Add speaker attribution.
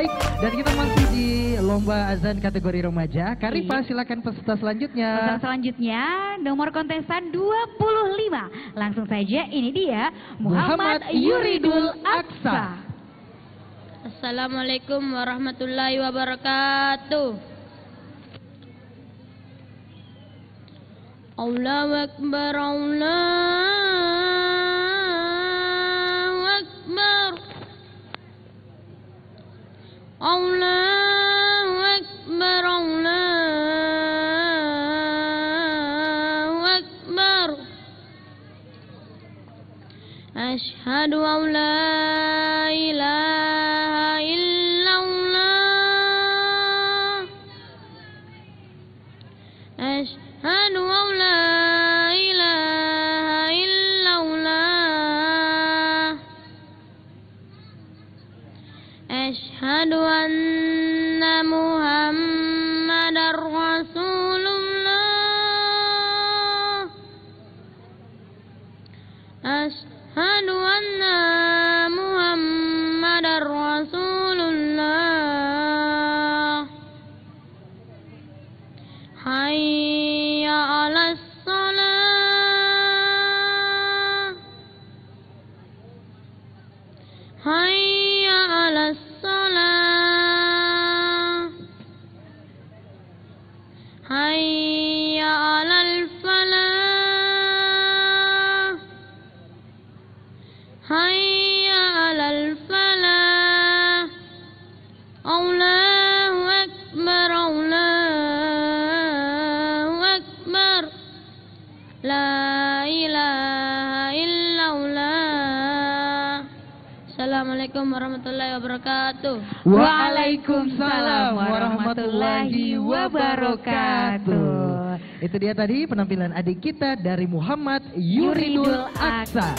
Speaker 1: Baik, dan kita masih di lomba azan kategori remaja. Karifa, silakan peserta selanjutnya.
Speaker 2: Peserta selanjutnya nomor kontestan 25. Langsung saja, ini dia Muhammad Yuridul Aksa.
Speaker 3: Assalamualaikum warahmatullahi wabarakatuh. Allahu Akbar, Allahu Akbar, Allahu Akbar, Allahu Akbar. Asyhadu an la ilaha illallah, asyhadu an la ilaha illallah, asyhadu anna Muhammadar Rasulullah, asyhadu anna Muhammadar Rasulullah. Hayya 'alas shalah, hayya 'alas shalah, hayya 'alal falah, hayya 'alal falah. Allahu Akbar, Allahu Akbar, la ilaha illallah. Assalamualaikum warahmatullahi wabarakatuh.
Speaker 1: Waalaikumsalam warahmatullahi wabarakatuh. Itu dia tadi penampilan adik kita dari Muhammad Yuridul Aksa.